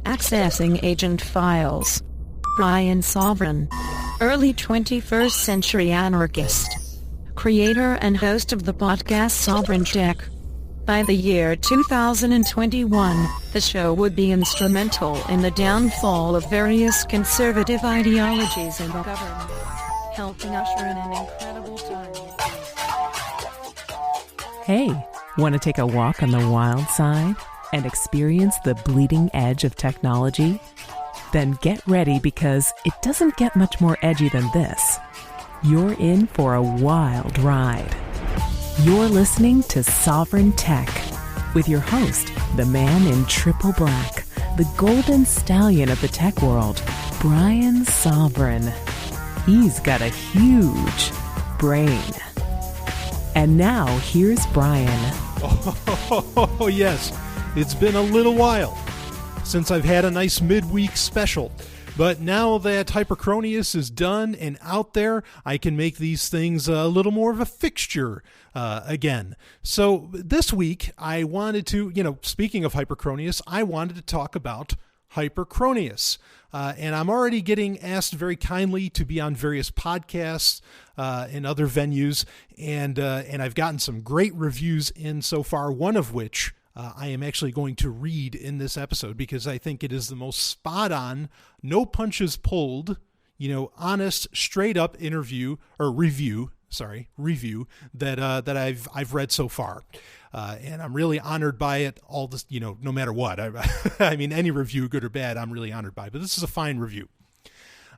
Accessing agent files. Brian Sovryn. Early 21st century anarchist. Creator and host of the podcast Sovryn Tech. By the year 2021, the show would be instrumental in the downfall of various conservative ideologies in the government, helping usher in an incredible time. Hey, want to take a walk on the wild side and experience the bleeding edge of technology? Then get ready, because it doesn't get much more edgy than this. You're in for a wild ride. You're listening to Sovryn Tech with your host, the man in triple black, the Golden Stallion of the tech world, Brian Sovryn. He's got a huge brain. And now here's Brian. Oh, yes. It's been a little while since I've had a nice midweek special. But now that HYPERCRONIUS is done and out there, I can make these things a little more of a fixture again. So this week, I wanted to, speaking of HYPERCRONIUS, I wanted to talk about HYPERCRONIUS. And I'm already getting asked very kindly to be on various podcasts and other venues. And I've gotten some great reviews in so far, one of which I am actually going to read in this episode because I think it is the most spot on, no punches pulled, honest, straight up review that I've read so far. And I'm really honored by it. All this, no matter what, I mean, any review, good or bad, I'm really honored by it. But this is a fine review.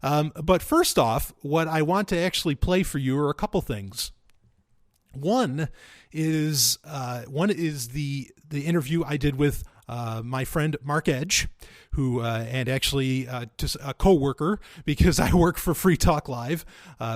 But first off, what I want to actually play for you are a couple things. One is the interview I did with my friend Mark Edge, who and actually just a co-worker, because I work for Free Talk Live.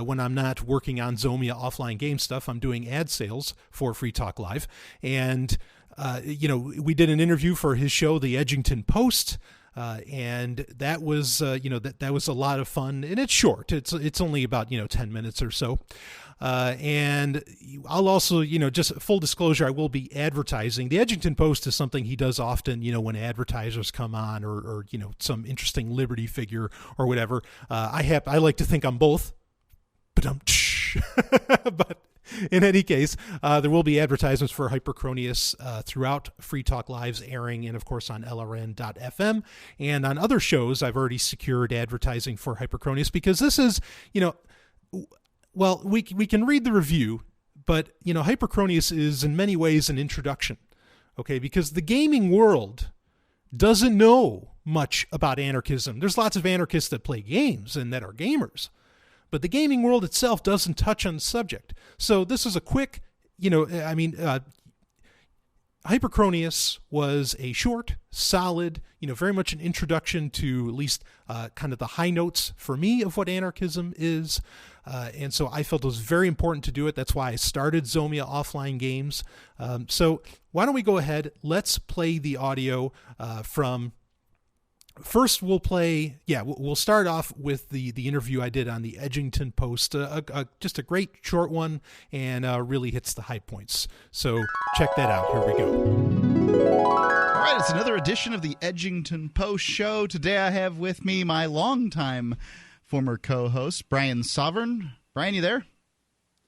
When I'm not working on Zomia Offline Games stuff, I'm doing ad sales for Free Talk Live. And we did an interview for his show, the Edgington Post. And that was, that was a lot of fun, and it's short. It's only about, 10 minutes or so. And I'll also, just full disclosure, I will be advertising. The Edgington Post is something he does often, when advertisers come on or some interesting liberty figure or whatever. I like to think I'm both, but in any case, there will be advertisements for HYPERCRONIUS throughout Free Talk Live's airing, and of course on LRN.FM and on other shows. I've already secured advertising for HYPERCRONIUS because this is, well, we can read the review, but HYPERCRONIUS is in many ways an introduction, okay? Because the gaming world doesn't know much about anarchism. There's lots of anarchists that play games and that are gamers, but the gaming world itself doesn't touch on the subject. So this is a quick, HYPERCRONIUS was a short, solid, very much an introduction to at least kind of the high notes for me of what anarchism is. And so I felt it was very important to do it. That's why I started Zomia Offline Games. So why don't we go ahead? Let's play the audio from... First, we'll play, we'll start off with the interview I did on the Edgington Post, just a great short one, and really hits the high points. So check that out. Here we go. All right, it's another edition of the Edgington Post show. Today I have with me my longtime former co-host, Brian Sovryn. Brian, you there?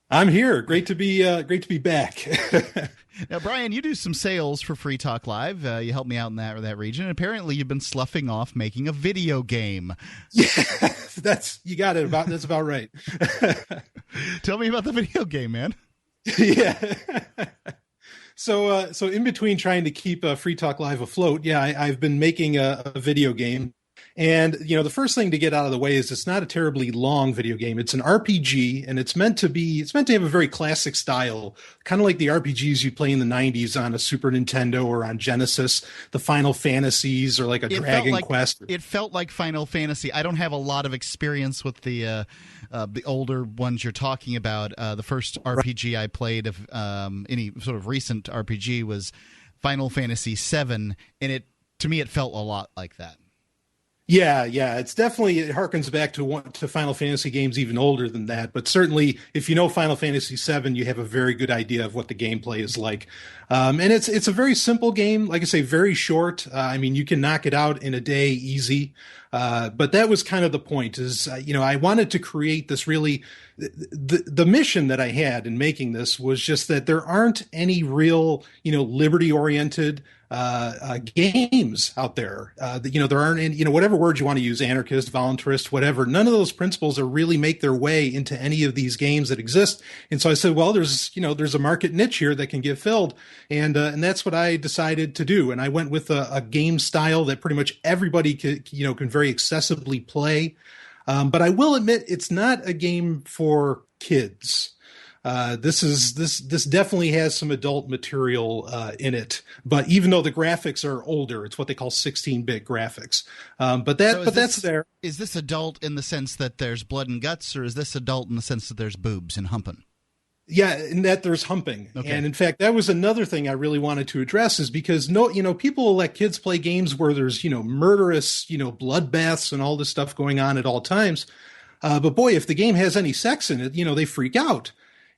I'm here. Great to be back. Now, Brian, you do some sales for Free Talk Live. You help me out in that region. Apparently, you've been sloughing off making a video game. Yeah, that's about right. Tell me about the video game, man. Yeah. So in between trying to keep Free Talk Live afloat, I've been making a video game. And, the first thing to get out of the way is it's not a terribly long video game. It's an RPG, and it's meant to have a very classic style, kind of like the RPGs you play in the 90s on a Super Nintendo or on Genesis, the Final Fantasies or like a Dragon Quest. It felt like Final Fantasy. I don't have a lot of experience with the older ones you're talking about. The first RPG I played of any sort of recent RPG was Final Fantasy VII, and to me it felt a lot like that. Yeah, it's definitely, it harkens back to Final Fantasy games even older than that. But certainly, if you know Final Fantasy VII, you have a very good idea of what the gameplay is like. And it's a very simple game. Like I say, very short. I mean, you can knock it out in a day easy. But that was kind of the point is, I wanted to create this really, the mission that I had in making this was just that there aren't any real, liberty oriented, games out there. There aren't any, whatever words you want to use, anarchist, voluntarist, whatever, none of those principles are really make their way into any of these games that exist. And so I said, well, there's a market niche here that can get filled. And that's what I decided to do. And I went with a game style that pretty much everybody can very accessibly play. But I will admit it's not a game for kids. This definitely has some adult material in it, but even though the graphics are older, it's what they call 16-bit graphics. That's there. Is this adult in the sense that there's blood and guts, or is this adult in the sense that there's boobs and humping? Yeah, in that there's humping. Okay. And in fact, that was another thing I really wanted to address is because people will let kids play games where there's, murderous, bloodbaths and all this stuff going on at all times. But boy, if the game has any sex in it, they freak out.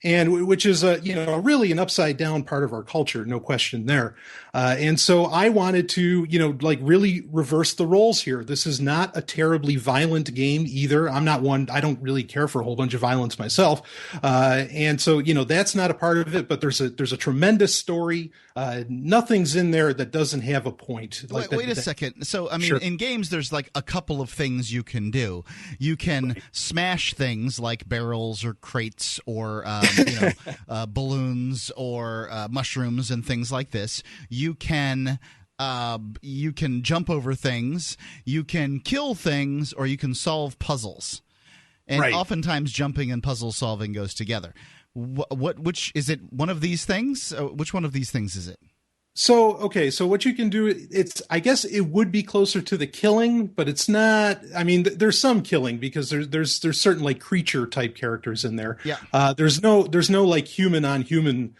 And which is really an upside down part of our culture, no question there. And so I wanted to, really reverse the roles here. This is not a terribly violent game either. I'm not one, I don't really care for a whole bunch of violence myself. And so, that's not a part of it, but there's a tremendous story. Nothing's in there that doesn't have a point. Wait a second. So, I mean, sure. In games, there's like a couple of things you can do. You can smash things like barrels or crates or, balloons or mushrooms and things like this. You can jump over things, you can kill things, or you can solve puzzles. And right. Oftentimes jumping and puzzle solving goes together. Which is it? One of these things? Which one of these things is it? So what you can do, I guess it would be closer to the killing, but it's not. I mean, there's some killing because there's certain like creature type characters in there. Yeah. There's no like human on human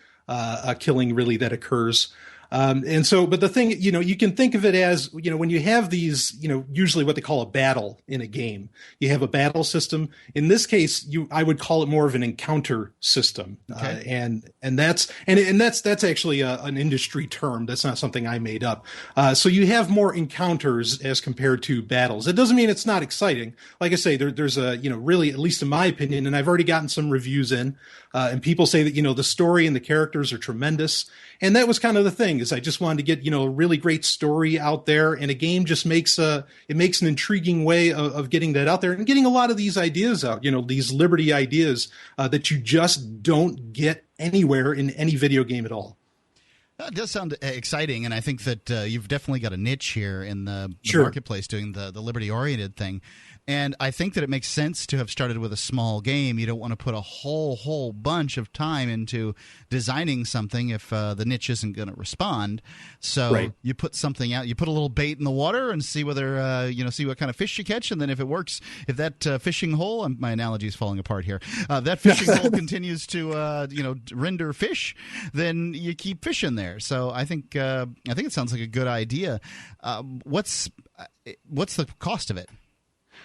killing really that occurs. And so, but the thing, you can think of it as, when you have these, usually what they call a battle in a game, you have a battle system. In this case, I would call it more of an encounter system. Okay. And that's actually an industry term. That's not something I made up. So you have more encounters as compared to battles. It doesn't mean it's not exciting. Like I say, there's a, really, at least in my opinion, and I've already gotten some reviews in, and people say that, the story and the characters are tremendous. And that was kind of the thing is I just wanted to get, a really great story out there, and a game just makes an intriguing way of getting that out there and getting a lot of these ideas out, these liberty ideas that you just don't get anywhere in any video game at all. That does sound exciting, and I think that you've definitely got a niche here in the Sure. marketplace doing the liberty-oriented thing. And I think that it makes sense to have started with a small game. You don't want to put a whole bunch of time into designing something if the niche isn't going to respond. So right. You put something out. You put a little bait in the water and see whether see what kind of fish you catch. And then if it works, if that fishing hole, my analogy is falling apart here. That fishing hole continues to render fish, then you keep fishing there. So I think it sounds like a good idea. What's the cost of it?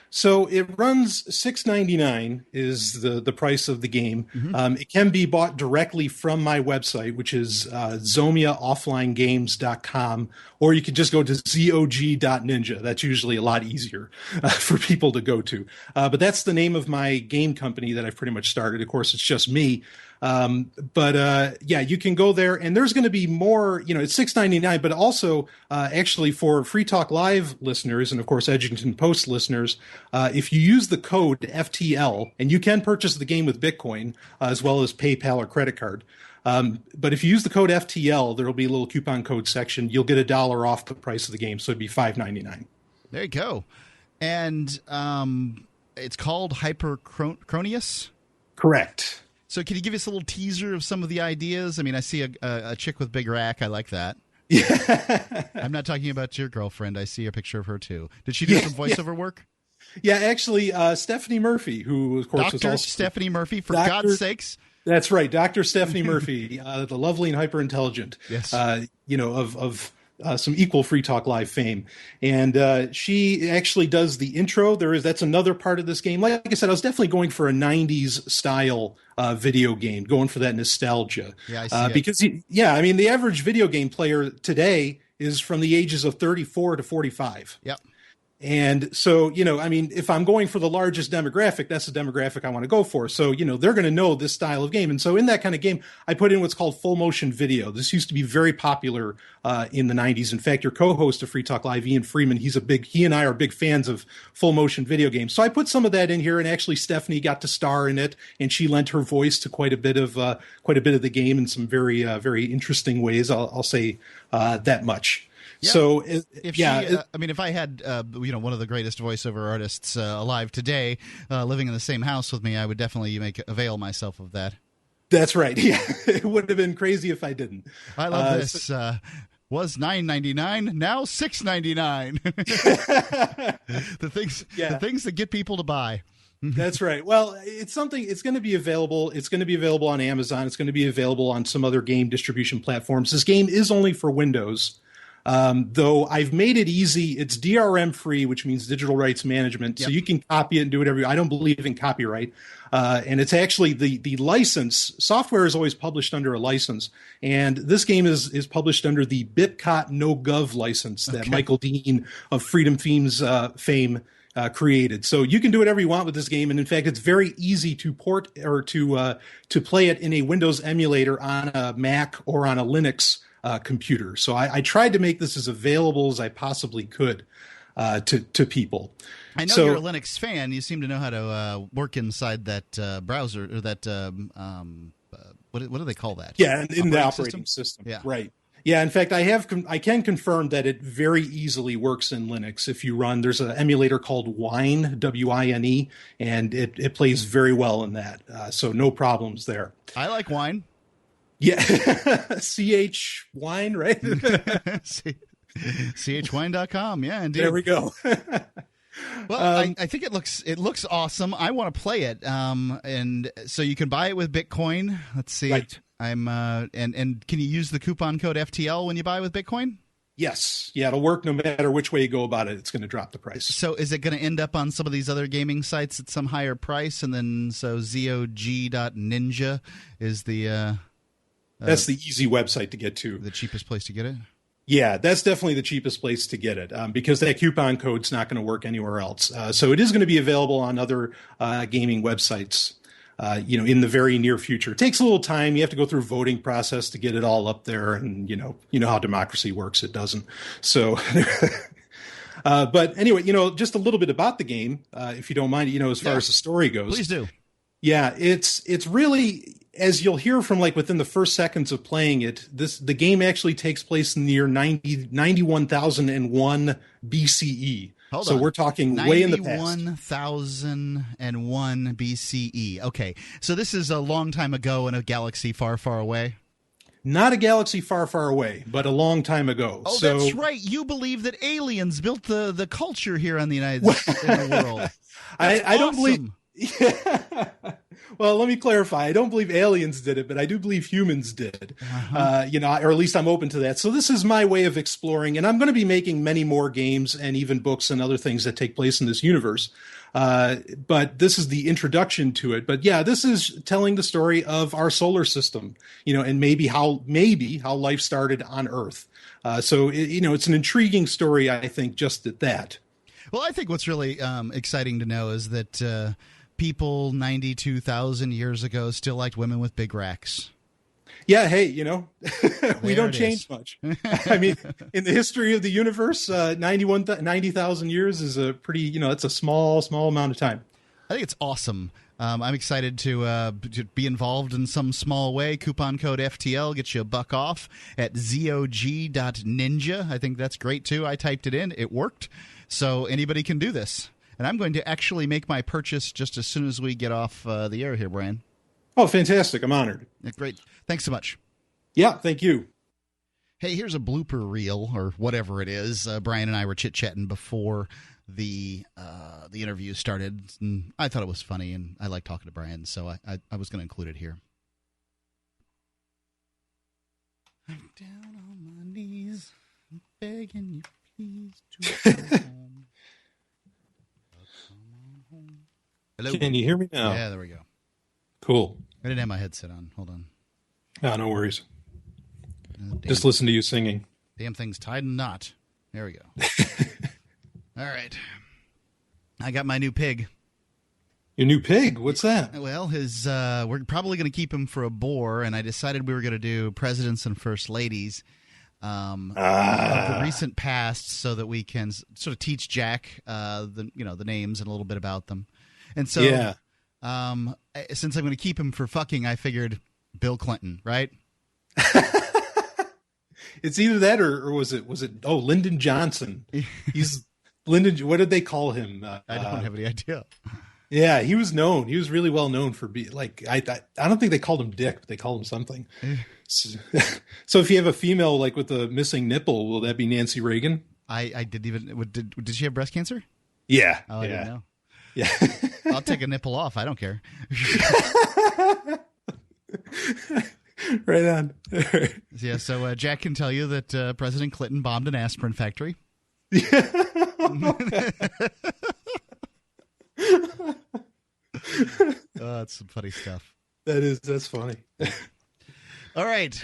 So it runs $6.99 is the price of the game. Mm-hmm. It can be bought directly from my website, which is ZomiaOfflineGames.com, or you could just go to zog.ninja. That's usually a lot easier for people to go to. But that's the name of my game company that I've pretty much started. Of course, it's just me. You can go there, and there's going to be more, it's $6.99, but also, actually for Free Talk Live listeners, and of course, Edgington Post listeners, if you use the code FTL, and you can purchase the game with Bitcoin, as well as PayPal or credit card. But if you use the code FTL, there'll be a little coupon code section. You'll get $1 off the price of the game. So it'd be $5.99. There you go. And, it's called HYPERCRONIUS? Correct. So can you give us a little teaser of some of the ideas? I mean, I see a chick with big rack. I like that. Yeah. I'm not talking about your girlfriend. I see a picture of her, too. Did she do some voiceover work? Yeah, actually, Stephanie Murphy, who, of course, was also... Stephanie Murphy, for God's sakes. That's right. Dr. Stephanie Murphy, the lovely and hyper-intelligent. Yes. some equal Free Talk Live fame. And she actually does the intro. That's another part of this game. Like I said, I was definitely going for a 90s style video game, going for that nostalgia. Yeah, I see because, I mean, the average video game player today is from the ages of 34 to 45. Yep. And so, I mean, if I'm going for the largest demographic, that's the demographic I want to go for. So, they're going to know this style of game. And so in that kind of game, I put in what's called full motion video. This used to be very popular in the 90s. In fact, your co-host of Free Talk Live, Ian Freeman, he and I are big fans of full motion video games. So I put some of that in here, and actually Stephanie got to star in it, and she lent her voice to quite a bit of the game in some very, very interesting ways. I'll say that much. Yeah. So, if I had, one of the greatest voiceover artists alive today living in the same house with me, I would definitely avail myself of that. That's right. Yeah, it would have been crazy if I didn't. I love this. Was $9.99 now $6.99? The things that get people to buy. That's right. Well, it's going to be available. It's going to be available on Amazon. It's going to be available on some other game distribution platforms. This game is only for Windows. Though I've made it easy. It's DRM free, which means digital rights management. Yep. So you can copy it and do whatever. I don't believe in copyright. And it's actually the license. Software is always published under a license. And this game is published under the Bitcot No Gov license that Michael Dean of Freedom Feens fame created. So you can do whatever you want with this game. And in fact, it's very easy to port or to play it in a Windows emulator on a Mac or on a Linux computer. So I tried to make this as available as I possibly could to people. I know you're a Linux fan. You seem to know how to work inside that browser or that what do they call that? Yeah, in the operating system. Yeah, right. Yeah, in fact, I can confirm that it very easily works in Linux. If you run, there's an emulator called Wine, W-I-N-E, and it plays very well in that. So no problems there. I like Wine. Yeah, CH Wine, right? CHwine.com. Yeah, indeed. There we go. Well, I think it looks awesome. I want to play it, and so you can buy it with Bitcoin. Let's see. Right. I'm and can you use the coupon code FTL when you buy with Bitcoin? Yes. Yeah, it'll work no matter which way you go about it. It's going to drop the price. So is it going to end up on some of these other gaming sites at some higher price, and then so zog.ninja is the that's the easy website to get to. The cheapest place to get it? Yeah, that's definitely the cheapest place to get it because that coupon code's not going to work anywhere else. So it is going to be available on other gaming websites, in the very near future. It takes a little time. You have to go through a voting process to get it all up there. And, you know how democracy works. It doesn't. So, but anyway, just a little bit about the game, if you don't mind, as far as the story goes. Please do. Yeah, it's really, as you'll hear from within the first seconds of playing it, the game actually takes place in the year 91,001 BCE. Hold so on. We're talking way in the past. 91,001 BCE. Okay, so this is a long time ago in a galaxy far, far away. Not a galaxy far, far away, but a long time ago. Oh, that's right. You believe that aliens built the culture here on the United States in the world. I don't believe. Yeah. Well, let me clarify. I don't believe aliens did it, but I do believe humans did. Or at least I'm open to that. So this is my way of exploring, and I'm going to be making many more games and even books and other things that take place in this universe. But this is the introduction to it. But yeah, this is telling the story of our solar system, and maybe how life started on Earth. So it's an intriguing story, I think, just at that. Well, I think what's really exciting to know is that people 92,000 years ago still liked women with big racks. Yeah, hey, we don't change much. I mean, in the history of the universe, 90,000 years is a pretty, it's a small amount of time. I think it's awesome. I'm excited to be involved in some small way. Coupon code FTL gets you $1 off at zog.ninja. I think that's great, too. I typed it in. It worked. So anybody can do this. And I'm going to actually make my purchase just as soon as we get off the air here, Brian. Oh, fantastic. I'm honored. Great. Thanks so much. Yeah, thank you. Hey, here's a blooper reel or whatever it is. Brian and I were chit-chatting before the interview started. And I thought it was funny, and I like talking to Brian, so I was going to include it here. I'm down on my knees, begging you please to come home. Come on home. Hello. Can you hear me now? Yeah, there we go. Cool. I didn't have my headset on. Hold on. Oh, no worries. Just listen to you singing. Damn thing's tied in a knot. There we go. All right. I got my new pig. Your new pig? What's that? Well, we're probably going to keep him for a boar, and I decided we were going to do presidents and first ladies of the recent past, so that we can sort of teach Jack the names and a little bit about them. And so, since I'm going to keep him for fucking, I figured Bill Clinton, right? It's either that or was it Lyndon Johnson? He's Lyndon. What did they call him? I don't have any idea. Yeah, he was known. He was really well known for being like, I don't think they called him Dick, but they called him something. So if you have a female like with a missing nipple, will that be Nancy Reagan? I didn't even, did she have breast cancer? Yeah. Oh, I didn't know. Yeah. I'll take a nipple off. I don't care. Right on. Yeah. So Jack can tell you that President Clinton bombed an aspirin factory. Oh, that's some funny stuff. That's funny. All right.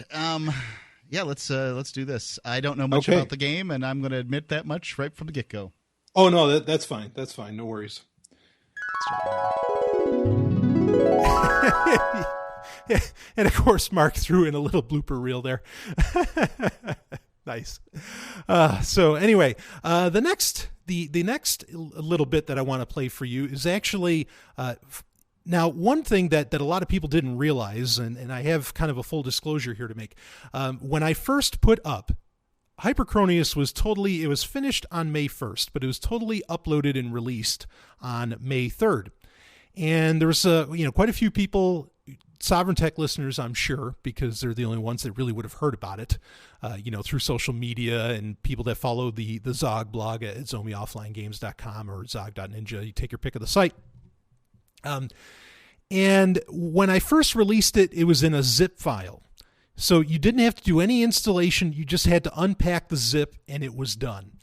Yeah, let's do this. I don't know much about the game, and I'm going to admit that much right from the get-go. Oh no, that's fine. That's fine. No worries. Yeah, and of course, Mark threw in a little blooper reel there. Nice. So anyway, the next little bit that I want to play for you is actually now one thing that a lot of people didn't realize, and I have kind of a full disclosure here to make. When I first put up HYPERCRONIUS it was finished on May 1st, but it was totally uploaded and released on May 3rd. And there was quite a few people, Sovryn Tech listeners, I'm sure, because they're the only ones that really would have heard about it, through social media and people that follow the Zog blog at ZomiaOfflineGames.com or Zog.ninja. You take your pick of the site. And when I first released it, it was in a zip file. So you didn't have to do any installation. You just had to unpack the zip and it was done.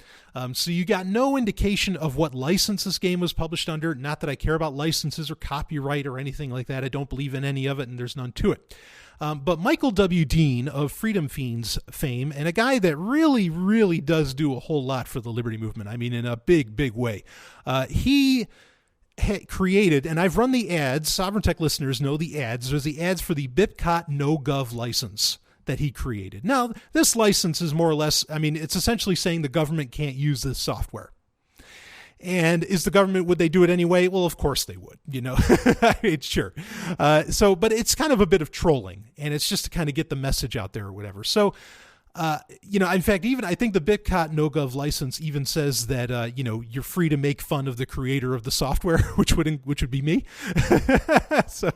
So you got no indication of what license this game was published under. Not that I care about licenses or copyright or anything like that. I don't believe in any of it, and there's none to it. But Michael W. Dean of Freedom Feens fame, and a guy that really, really does do a whole lot for the liberty movement, I mean in a big, big way, he created, and I've run the ads, Sovryn Tech listeners know the ads, there's the ads for the BIPCOT no-gov license that he created. Now, this license is more or less, it's essentially saying the government can't use this software. And is the government, would they do it anyway? Well, of course they would, sure. But it's kind of a bit of trolling, and it's just to kind of get the message out there or whatever. So, in fact, even I think the BitCot no-gov license even says that, you're free to make fun of the creator of the software, which would be me. So,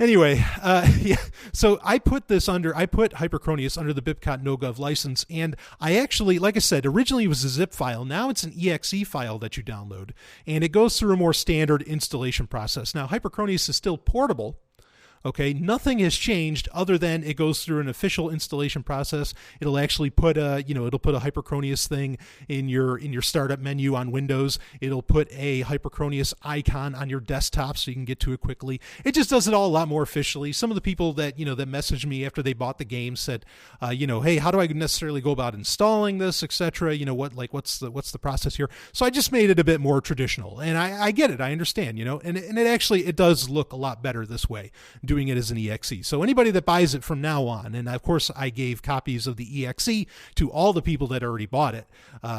anyway, yeah. So I put HYPERCRONIUS under the BitCot no-gov license, and I actually, like I said, originally it was a zip file. Now it's an exe file that you download, and it goes through a more standard installation process. Now, HYPERCRONIUS is still portable. Okay, nothing has changed other than it goes through an official installation process. It'll actually put it'll put a HYPERCRONIUS thing in your startup menu on Windows. It'll put a HYPERCRONIUS icon on your desktop so you can get to it quickly. It just does it all a lot more officially. Some of the people that that messaged me after they bought the game said, hey, how do I necessarily go about installing this, etc. What's the process here? So I just made it a bit more traditional, and I get it. I understand, and it does look a lot better this way, doing it as an exe. So anybody that buys it from now on, and of course I gave copies of the exe to all the people that already bought it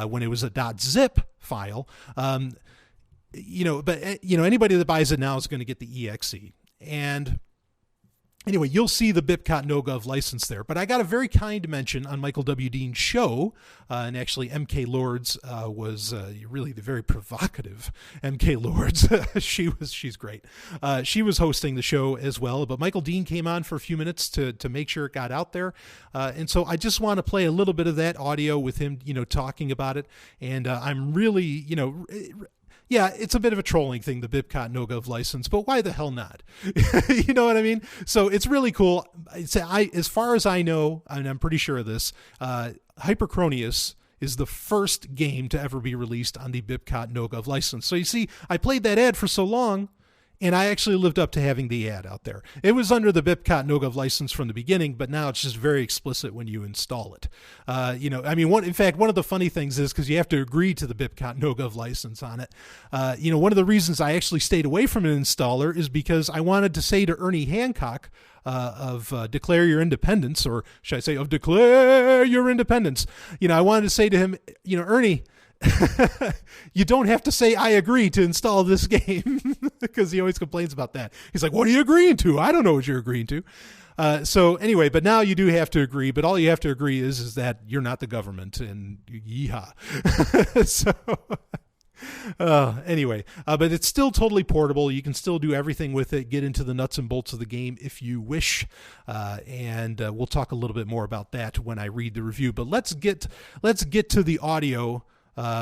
when it was a .zip file, but anybody that buys it now is going to get the exe. And anyway, you'll see the BitCot no-gov license there. But I got a very kind mention on Michael W. Dean's show, and actually MK Lords was really the very provocative MK Lords. She's great. She was hosting the show as well. But Michael Dean came on for a few minutes to make sure it got out there. And so I just want to play a little bit of that audio with him, talking about it. And I'm really, yeah, it's a bit of a trolling thing, the BitCot no-gov license, but why the hell not? You know what I mean? So it's really cool. As far as I know, and I'm pretty sure of this, HYPERCRONIUS is the first game to ever be released on the BIPCOT NoGov license. So you see, I played that ad for so long, and I actually lived up to having the ad out there. It was under the BIPCOT NoGov license from the beginning, but now it's just very explicit when you install it. In fact, one of the funny things is because you have to agree to the BIPCOT NoGov license on it. One of the reasons I actually stayed away from an installer is because I wanted to say to Ernie Hancock of Declare Your Independence, or should I say of Declare Your Independence. I wanted to say to him, Ernie, you don't have to say I agree to install this game, because he always complains about that. He's like, what are you agreeing to? I don't know what you're agreeing to. So anyway, but now you do have to agree, but all you have to agree is that you're not the government, and yeehaw. But it's still totally portable. You can still do everything with it, get into the nuts and bolts of the game if you wish. And we'll talk a little bit more about that when I read the review, but let's get to the audio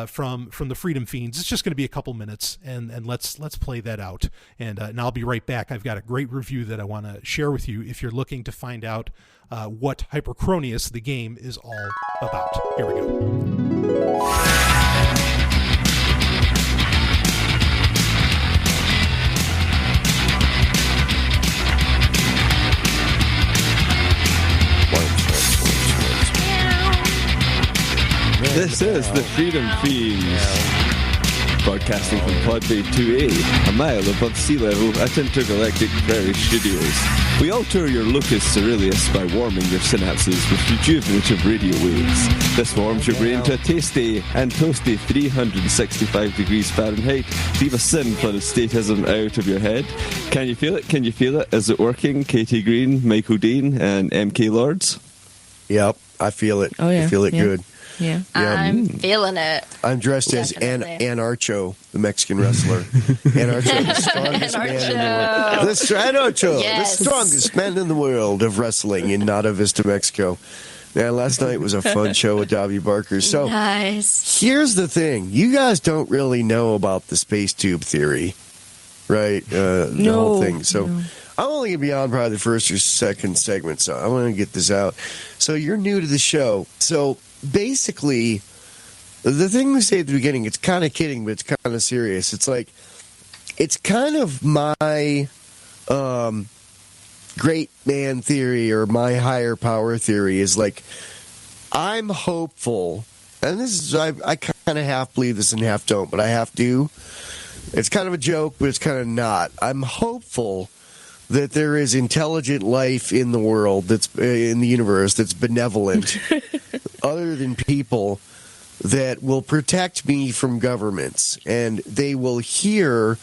from the Freedom Feens. It's just going to be a couple minutes, and let's play that out, and I'll be right back. I've got a great review that I want to share with you if you're looking to find out what HYPERCRONIUS, the game, is all about. Here we go. This is the Freedom Feens, broadcasting from Pod Bay 2A, a mile above sea level at Intergalactic Prairie Studios. We alter your locus ceruleus by warming your synapses with rejuvenative radio waves. This warms your brain to a tasty and toasty 365 degrees Fahrenheit. Leave a sin-flooded statism out of your head. Can you feel it? Can you feel it? Is it working? Katie Green, Michael Dean, and MK Lords? Yep, I feel it. Oh, yeah. I feel it good. Yeah. I'm feeling it. I'm dressed as Anarcho, the Mexican wrestler. Anarcho, the strongest man in the world. Anarcho, Yes. the strongest man in the world of wrestling in Nada Vista, Mexico. Man, last night was a fun show with Dobby Barker. So Nice. here's the thing. You guys don't really know about the space tube theory, right? The whole thing. So I'm only going to be on probably the first or second segment, so I want to get this out. So you're new to the show. So basically, the thing we say at the beginning, it's kind of kidding, but it's kind of serious. It's like, it's kind of my great man theory, or my higher power theory, is like, I'm hopeful, and this is, I kind of half believe this and half don't, but I have to. It's kind of a joke, but it's kind of not. I'm hopeful that there is intelligent life in the world, that's in the universe, that's benevolent, other than people, that will protect me from governments, and they will hear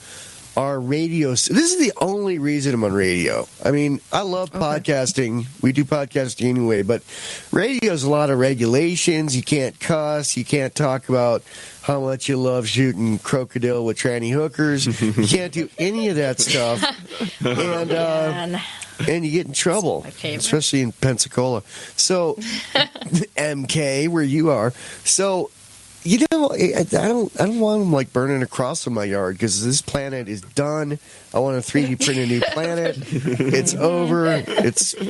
our radio. This is the only reason I'm on radio. I mean, I love podcasting. We do podcasting anyway, but radio's a lot of regulations. You can't cuss. You can't talk about how much you love shooting crocodile with tranny hookers. You can't do any of that stuff. And you get in trouble, especially in Pensacola. So, MK, where you are. So, I don't want them like burning a cross on my yard, because this planet is done. I want to 3D print a new planet. It's over.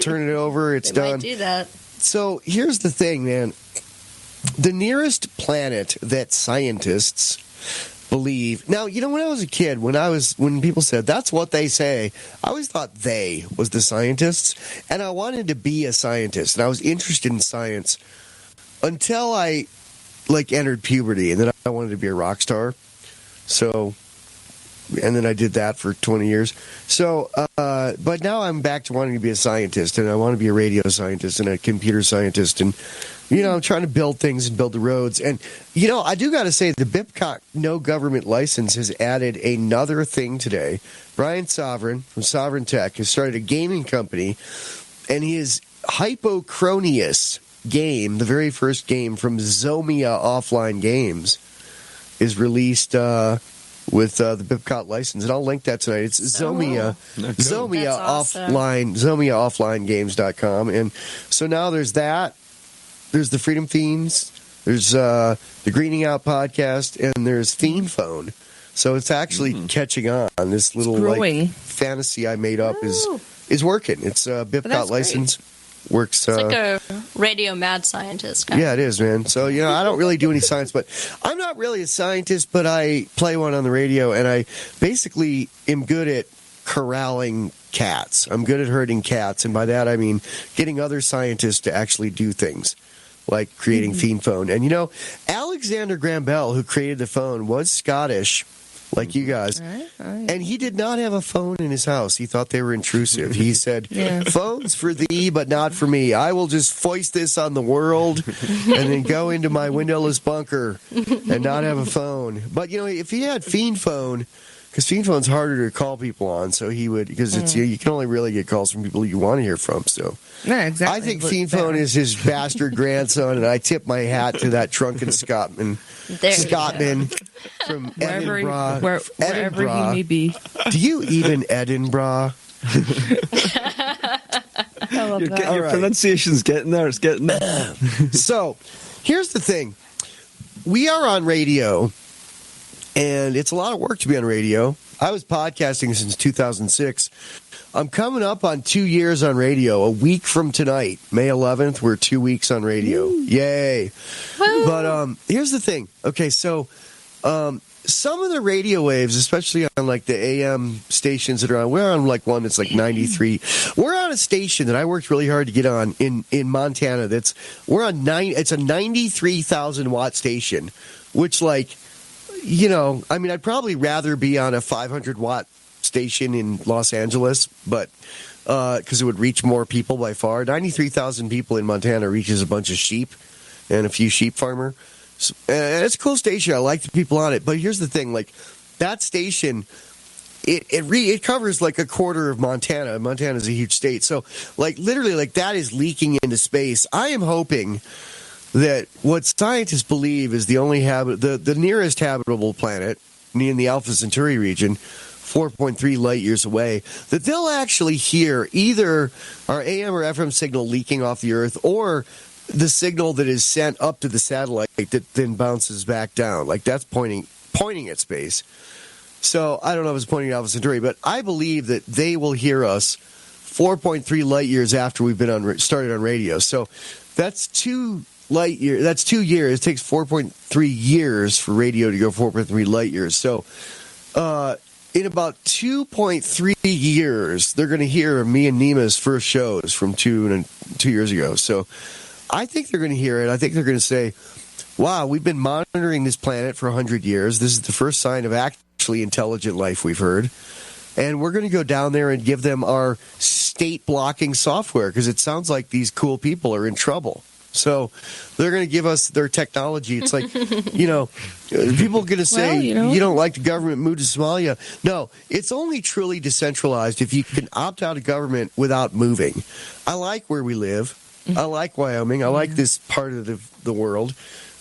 Turn it over. It's done. Might do that. So here's the thing, man. The nearest planet that scientists believe. Now, when I was a kid, when people said that's what they say, I always thought they was the scientists, and I wanted to be a scientist, and I was interested in science until I entered puberty, and then I wanted to be a rock star. So, and then I did that for 20 years. So, but now I'm back to wanting to be a scientist, and I want to be a radio scientist and a computer scientist, and I'm trying to build things and build the roads. And I do got to say, the BIPCOT no government license has added another thing today. Brian Sovryn from Sovryn Tech has started a gaming company, and his HYPERCRONIUS game, the very first game from Zomia Offline Games, is released with the BIPCOT license, and I'll link that tonight. It's Zomia ZomiaOfflineGames.com, and so now there's that. There's the Freedom Feens. There's the Greening Out podcast, and there's Fiend Phone. So it's actually catching on. This little fantasy I made up is working. It's a BIPCOT license. Works. It's like a radio mad scientist. Yeah, it is, man. So, I don't really do any science, but I'm not really a scientist, but I play one on the radio, and I basically am good at corralling cats. I'm good at herding cats, and by that I mean getting other scientists to actually do things, like creating Fiend Phone. And, Alexander Graham Bell, who created the phone, was Scottish, like you guys, and he did not have a phone in his house. He thought they were intrusive. He said, phones for thee, but not for me. I will just foist this on the world and then go into my windowless bunker and not have a phone. But, if he had Fiend Phone, because Fiend Phone's harder to call people on, so he would, because it's you can only really get calls from people you want to hear from. So, yeah, exactly. I think Fiend Phone is his bastard grandson, and I tip my hat to that drunken Scotsman from Edinburgh. Wherever he may be. Do you even Edinburgh? Your pronunciation's getting there. It's getting there. So, here's the thing. We are on radio. And it's a lot of work to be on radio. I was podcasting since 2006. I'm coming up on 2 years on radio. A week from tonight, May 11th, we're 2 weeks on radio. Ooh. Yay. Woo. But here's the thing. Okay, so some of the radio waves, especially on like the AM stations that are on, we're on like one that's like 93. We're on a station that I worked really hard to get on in Montana. It's a 93,000 watt station, which I'd probably rather be on a 500-watt station in Los Angeles, but because it would reach more people by far. 93,000 people in Montana reaches a bunch of sheep and a few sheep farmer. And it's a cool station. I like the people on it. But here's the thing. That station, it covers like a quarter of Montana. Montana's a huge state. So, literally, that is leaking into space. I am hoping that what scientists believe is the only the nearest habitable planet in the Alpha Centauri region, 4.3 light years away, that they'll actually hear either our AM or FM signal leaking off the Earth or the signal that is sent up to the satellite that then bounces back down. That's pointing at space. So I don't know if it's pointing at Alpha Centauri, but I believe that they will hear us 4.3 light years after we've been started on radio. So that's 2 light years. That's 2 years. It takes 4.3 years for radio to go 4.3 light years. So, in about 2.3 years, they're going to hear me and Nima's first shows from 2 years ago. So, I think they're going to hear it. I think they're going to say, "Wow, we've been monitoring this planet for 100 years. This is the first sign of actually intelligent life we've heard." And we're going to go down there and give them our state blocking software because it sounds like these cool people are in trouble. So they're going to give us their technology. It's like, people are going to say, you don't like the government, move to Somalia. No, it's only truly decentralized if you can opt out of government without moving. I like where we live. I like Wyoming. I like this part of the world.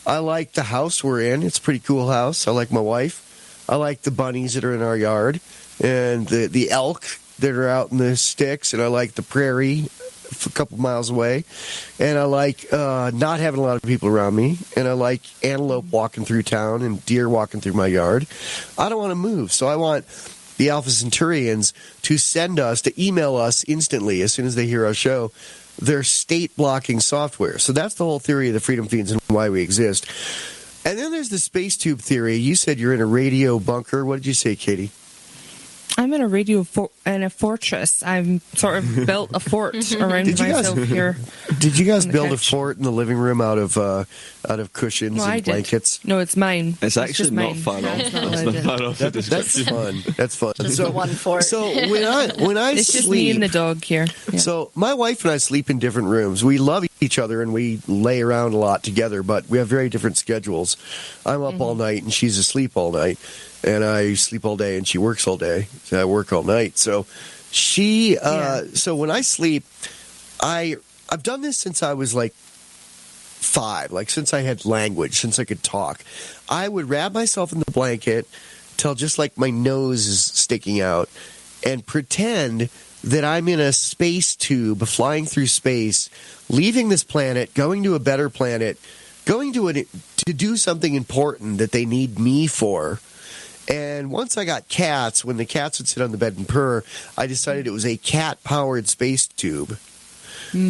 I like the house we're in. It's a pretty cool house. I like my wife. I like the bunnies that are in our yard and the elk that are out in the sticks. And I like the prairie a couple miles away, and I like not having a lot of people around me, and I like antelope walking through town and deer walking through my yard. I don't want to move, so I want the Alpha Centaurians to email us instantly as soon as they hear our show, their state blocking software. So that's the whole theory of the Freedom Feens and why we exist. And then there's the space tube theory. You said you're in a radio bunker. What did you say, Katie? I'm in a radio in a fortress. I've sort of built a fort around myself here. Did you guys build a fort in the living room out of cushions and blankets? No, it's mine. It's actually not far off. It's not far off. That's fun. That's fun. Just one fort. So when I it's sleep, just me and the dog here. Yeah. So my wife and I sleep in different rooms. We love each other and we lay around a lot together, but we have very different schedules. I'm up all night and she's asleep all night. And I sleep all day, and she works all day. So I work all night. So so when I sleep, I've done this since I was like 5, since I had language, since I could talk. I would wrap myself in the blanket till just like my nose is sticking out, and pretend that I'm in a space tube flying through space, leaving this planet, going to a better planet, going to do something important that they need me for. And once I got cats, when the cats would sit on the bed and purr, I decided it was a cat-powered space tube.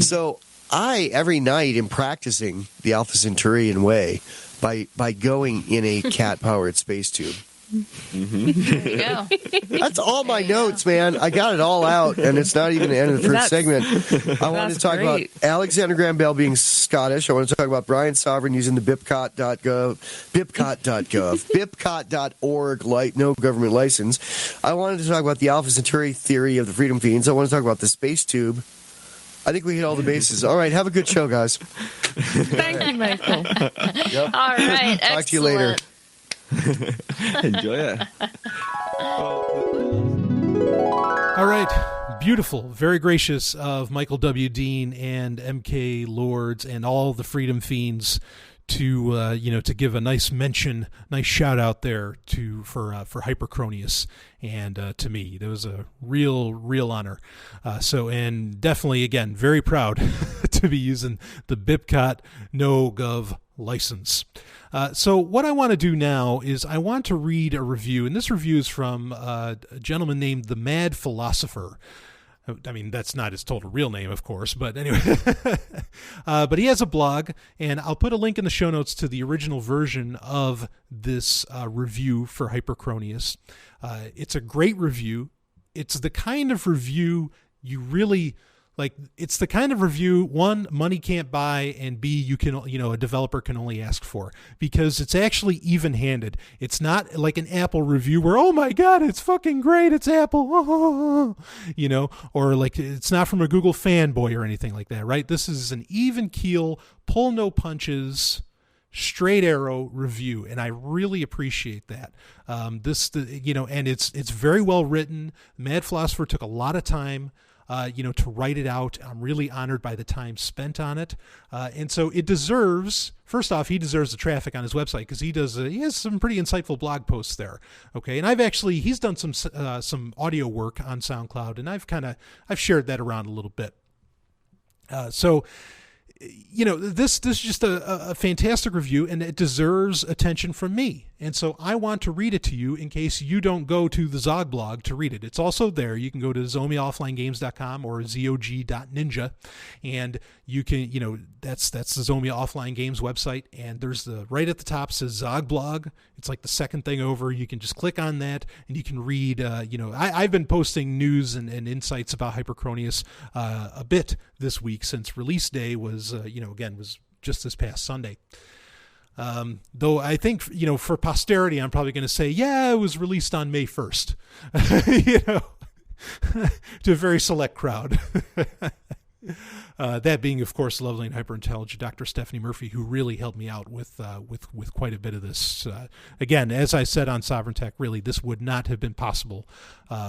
So I, every night, am practicing the Alpha Centaurian way by going in a cat-powered space tube. There you go. That's all my notes, man. I got it all out, and it's not even the end of the first segment. I wanted to talk about Alexander Graham Bell being Scottish. I want to talk about Brian Sovryn using the bipcot.org, no government license. I wanted to talk about the Alpha Centauri theory of the Freedom Feens. I want to talk about the space tube. I think we hit all the bases. All right, have a good show, guys. Thank you, Michael. Yep. All right. Talk to you later. Enjoy it. All right. Beautiful. Very gracious of Michael W. Dean and MK Lords and all the Freedom Feens to give a nice mention, nice shout out there for HYPERCRONIUS and to me. That was a real honor. And definitely, again, very proud to be using the BIPCOT no-gov license. So what I want to do now is I want to read a review, and this review is from a gentleman named The Mad Philosopher. I mean, that's not his total real name, of course, but anyway. But he has a blog, and I'll put a link in the show notes to the original version of this review for HYPERCRONIUS. It's a great review. It's the kind of review you really... it's the kind of review, one, money can't buy, and B, a developer can only ask for, because it's actually even-handed. It's not like an Apple review where, oh my God, it's fucking great, it's Apple, or like it's not from a Google fanboy or anything like that, right? This is an even keel, pull no punches, straight arrow review, and I really appreciate that. And it's very well written. Mad Philosopher took a lot of time to write it out. I'm really honored by the time spent on it. And so it deserves, first off, he deserves the traffic on his website because he has some pretty insightful blog posts there. Okay. And he's done some audio work on SoundCloud, and I've shared that around a little bit. This is just a fantastic review, and it deserves attention from me. And so I want to read it to you in case you don't go to the Zog blog to read it. It's also there. You can go to ZomiaOfflineGames.com or zog.ninja, and you can, that's the Zomia Offline Games website, and there's right at the top says Zog blog. It's like the second thing over. You can just click on that, and you can read, I've been posting news and insights about HYPERCRONIUS a bit this week since release day was just this past Sunday. Though I think, for posterity, I'm probably going to say, yeah, it was released on May 1st, to a very select crowd. That being, of course, lovely and hyper-intelligent Dr. Stephanie Murphy, who really helped me out with quite a bit of this. Again, as I said on Sovereign Tech, really, this would not have been possible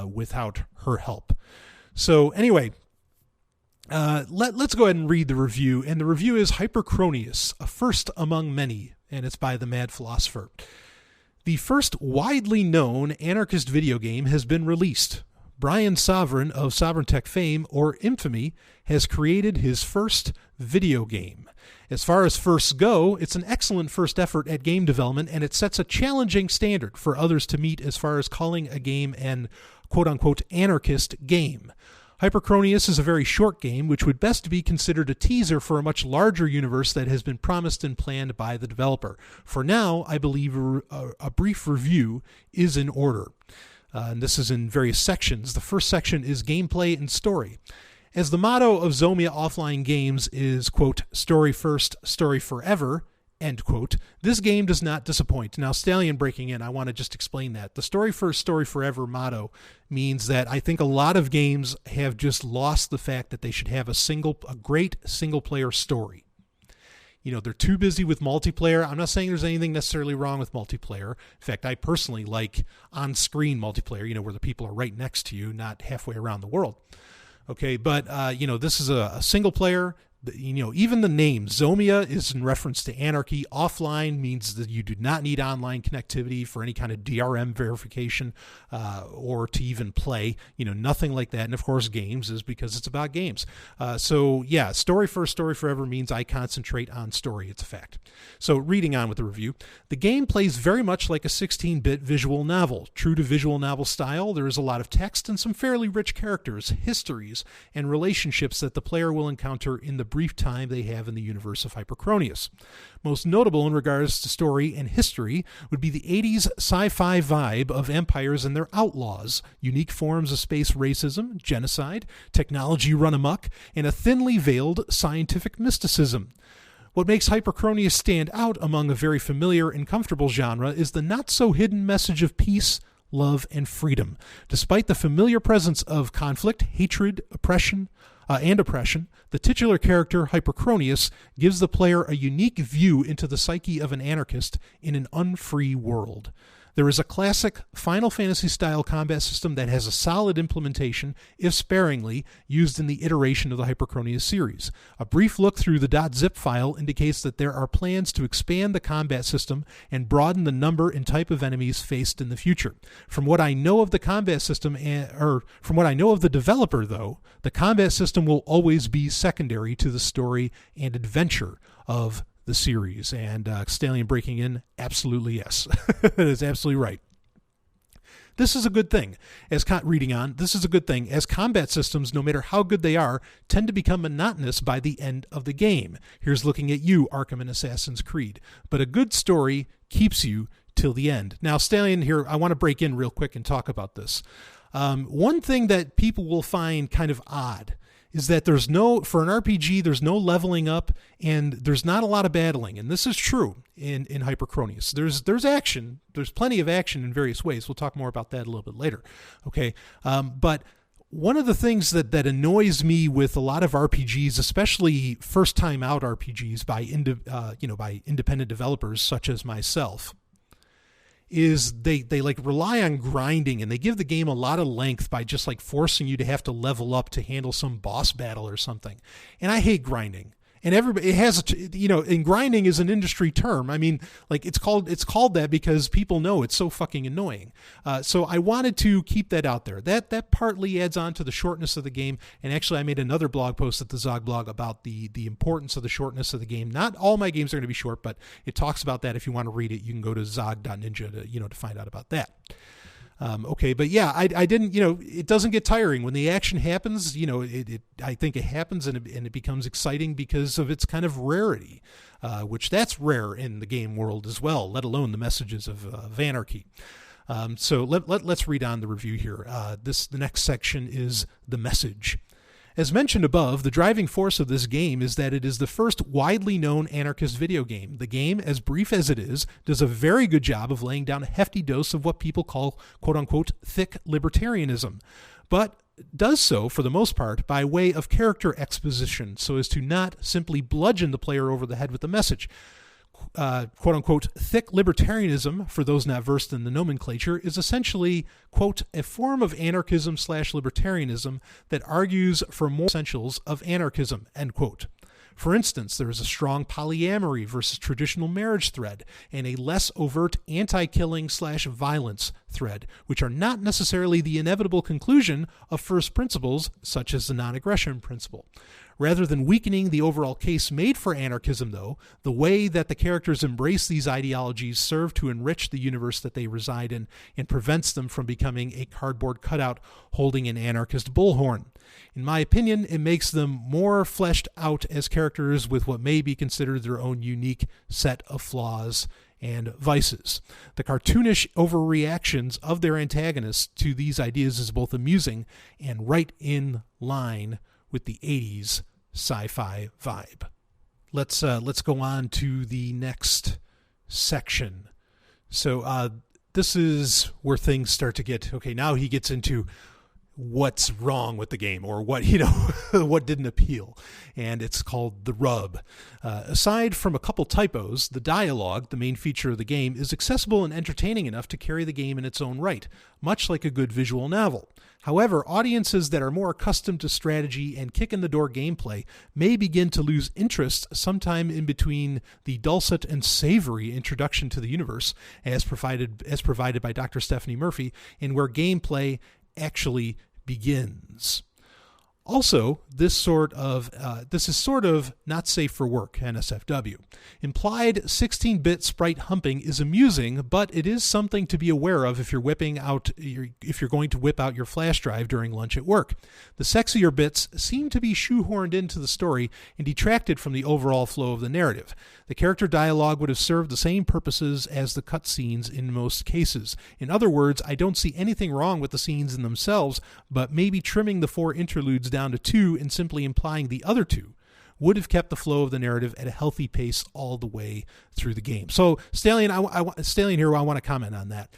without her help. So anyway, let's go ahead and read the review. And the review is HYPERCRONIUS, a first among many, and it's by the Mad Philosopher. The first widely known anarchist video game has been released. Brian Sovryn of Sovereign Tech fame, or infamy, has created his first video game. As far as firsts go, it's an excellent first effort at game development, and it sets a challenging standard for others to meet as far as calling a game an quote-unquote anarchist game. HYPERCRONIUS is a very short game, which would best be considered a teaser for a much larger universe that has been promised and planned by the developer. For now, I believe a brief review is in order. And this is in various sections. The first section is gameplay and story. As the motto of Zomia Offline Games is, quote, story first, story forever, end quote, this game does not disappoint. Now, Stallion breaking in, I want to just explain that. The story first, story forever motto means that I think a lot of games have just lost the fact that they should have a great single-player story. They're too busy with multiplayer. I'm not saying there's anything necessarily wrong with multiplayer. In fact, I personally like on-screen multiplayer, where the people are right next to you, not halfway around the world. Okay, but, this is a single player. even the name Zomia is in reference to anarchy. Offline means that you do not need online connectivity for any kind of DRM verification or to even play, nothing like that. And of course, games is because it's about games. So yeah, story first, story forever means I concentrate on story. It's a fact. So reading on with the review, the game plays very much like a 16-bit visual novel. True to visual novel style, there is a lot of text and some fairly rich characters, histories, and relationships that the player will encounter in the brief time they have in the universe of HYPERCRONIUS. Most notable in regards to story and history would be the 80s sci-fi vibe of empires and their outlaws, unique forms of space racism, genocide, technology run amok, and a thinly veiled scientific mysticism. What makes HYPERCRONIUS stand out among a very familiar and comfortable genre is the not-so-hidden message of peace, love, and freedom. Despite the familiar presence of conflict, hatred, oppression, the titular character, HYPERCRONIUS, gives the player a unique view into the psyche of an anarchist in an unfree world. There is a classic Final Fantasy-style combat system that has a solid implementation, if sparingly, used in the iteration of the HYPERCRONIUS series. A brief look through the .zip file indicates that there are plans to expand the combat system and broaden the number and type of enemies faced in the future. From what I know of the combat system, from what I know of the developer, though, the combat system will always be secondary to the story and adventure of the series. And Stallion breaking in, absolutely yes. That is absolutely right. This is a good thing. Reading on, this is a good thing, as combat systems, no matter how good they are, tend to become monotonous by the end of the game. Here's looking at you, Arkham and Assassin's Creed. But a good story keeps you till the end. Now, Stallion here, I want to break in real quick and talk about this. One thing that people will find kind of odd is that for an RPG, there's no leveling up and there's not a lot of battling. And this is true in HYPERCRONIUS. There's action. There's plenty of action in various ways. We'll talk more about that a little bit later. Okay. But one of the things that annoys me with a lot of RPGs, especially first time out RPGs by independent developers such as myself, is they like rely on grinding, and they give the game a lot of length by just like forcing you to have to level up to handle some boss battle or something. And I hate grinding. And everybody, it has, and grinding is an industry term. I mean, like it's called that because people know it's so fucking annoying. So I wanted to keep that out there. That partly adds on to the shortness of the game. And actually, I made another blog post at the Zog blog about the importance of the shortness of the game. Not all my games are going to be short, but it talks about that. If you want to read it, you can go to zog.ninja to find out about that. Okay, but yeah, I didn't, it doesn't get tiring when the action happens. I think it happens and it becomes exciting because of its kind of rarity, which that's rare in the game world as well, let alone the messages of anarchy. So let's read on the review here. The next section is the message. As mentioned above, the driving force of this game is that it is the first widely known anarchist video game. The game, as brief as it is, does a very good job of laying down a hefty dose of what people call, quote-unquote, thick libertarianism, but does so, for the most part, by way of character exposition, so as to not simply bludgeon the player over the head with the message. Quote-unquote, thick libertarianism, for those not versed in the nomenclature, is essentially, quote, a form of anarchism/libertarianism that argues for more essentials of anarchism, end quote. For instance, there is a strong polyamory versus traditional marriage thread and a less overt anti-killing/violence thread, which are not necessarily the inevitable conclusion of first principles, such as the non-aggression principle. Rather than weakening the overall case made for anarchism, though, the way that the characters embrace these ideologies serve to enrich the universe that they reside in and prevents them from becoming a cardboard cutout holding an anarchist bullhorn. In my opinion, it makes them more fleshed out as characters with what may be considered their own unique set of flaws and vices. The cartoonish overreactions of their antagonists to these ideas is both amusing and right in line with the 80s sci-fi vibe. Let's go on to the next section. So this is where things start to get, okay, now he gets into what's wrong with the game or what, what didn't appeal. And it's called The Rub. Aside from a couple typos, the dialogue, the main feature of the game, is accessible and entertaining enough to carry the game in its own right, much like a good visual novel. However, audiences that are more accustomed to strategy and kick-in-the-door gameplay may begin to lose interest sometime in between the dulcet and savory introduction to the universe, as provided by Dr. Stephanie Murphy, and where gameplay actually begins. Also, this is sort of not safe for work, NSFW. Implied 16-bit sprite humping is amusing, but it is something to be aware of if you're going to whip out your flash drive during lunch at work. The sexier bits seem to be shoehorned into the story and detracted from the overall flow of the narrative. The character dialogue would have served the same purposes as the cutscenes in most cases. In other words, I don't see anything wrong with the scenes in themselves, but maybe trimming the 4 interludes down to 2 and simply implying the other 2 would have kept the flow of the narrative at a healthy pace all the way through the game. So Stallion, Stallion here, I want to comment on that.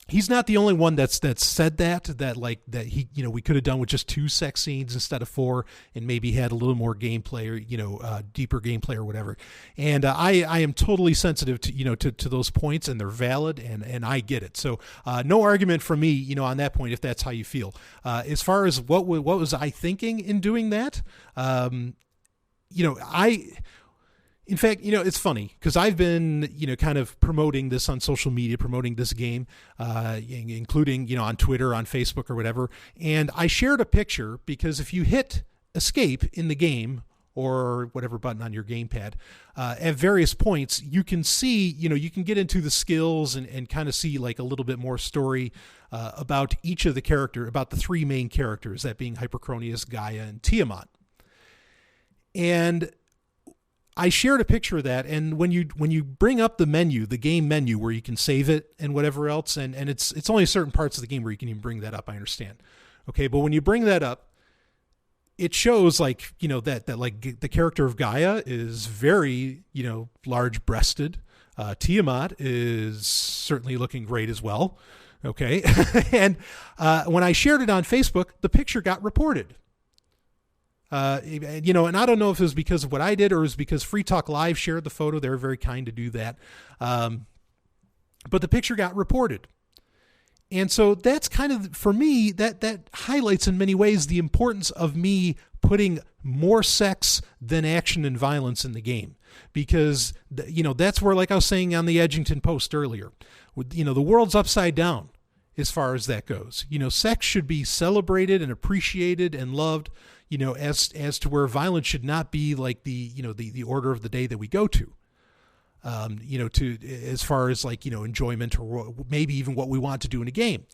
He's not the only one that's said that he, we could have done with just 2 sex scenes instead of 4 and maybe had a little more gameplay or, deeper gameplay or whatever. And I am totally sensitive to those points, and they're valid, and I get it. So no argument from me, on that point, if that's how you feel. As far as what was I thinking in doing that, in fact, it's funny because I've been, kind of promoting this on social media, promoting this game, including, on Twitter, on Facebook or whatever. And I shared a picture because if you hit escape in the game or whatever button on your gamepad, at various points, you can see, you can get into the skills and kind of see like a little bit more story about each of about the 3 main characters, that being HYPERCRONIUS, Gaia, and Tiamat. And I shared a picture of that, and when you bring up the menu, the game menu where you can save it and whatever else, and it's only certain parts of the game where you can even bring that up, I understand. Okay, but when you bring that up, it shows like, that like the character of Gaia is very, large-breasted. Tiamat is certainly looking great as well. Okay, and when I shared it on Facebook, the picture got reported. And I don't know if it was because of what I did or it was because Free Talk Live shared the photo. They were very kind to do that. But the picture got reported. And so that's kind of, for me, that highlights in many ways the importance of me putting more sex than action and violence in the game. Because, that's where, like I was saying on the Edgington Post earlier, the world's upside down as far as that goes. Sex should be celebrated and appreciated and loved, as to where violence should not be like the order of the day that we go to. To as far as like, enjoyment or maybe even what we want to do in a game.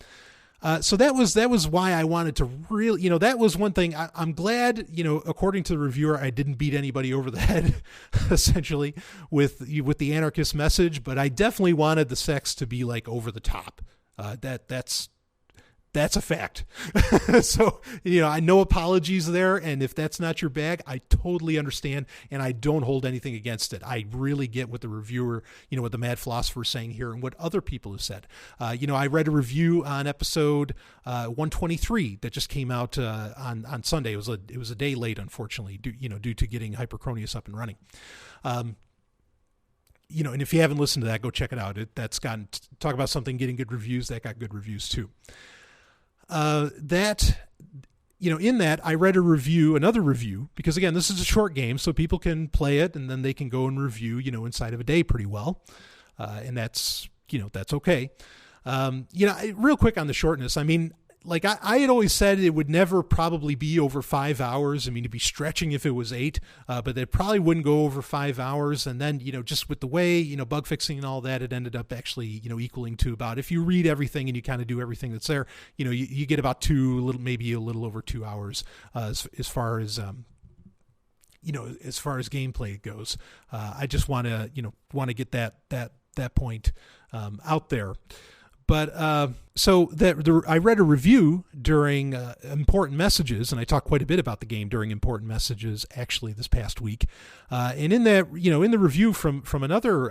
So that was why I wanted to really, that was one thing. I'm glad, according to the reviewer, I didn't beat anybody over the head, essentially, with the anarchist message. But I definitely wanted the sex to be like over the top. That's a fact. So, no apologies there. And if that's not your bag, I totally understand. And I don't hold anything against it. I really get what the reviewer, what the Mad Philosopher is saying here and what other people have said. I read a review on episode 123 that just came out on Sunday. It was a day late, unfortunately, due to getting HYPERCRONIUS up and running. And if you haven't listened to that, go check it out. Talk about something getting good reviews. That got good reviews too. In that I read another review, because again, this is a short game, so people can play it and then they can go and review, inside of a day pretty well. And that's okay. Real quick on the shortness. I mean, like I had always said it would never probably be over 5 hours. I mean, it'd be stretching if it was 8, but it probably wouldn't go over 5 hours. And then, just with the way, bug fixing and all that, it ended up actually, equaling to about, if you read everything and you kind of do everything that's there, you get about maybe a little over 2 hours, as far as, as far as gameplay goes. I just want to get that point, out there. But so I read a review during Important Messages, and I talked quite a bit about the game during Important Messages actually this past week. And in that, in the review from another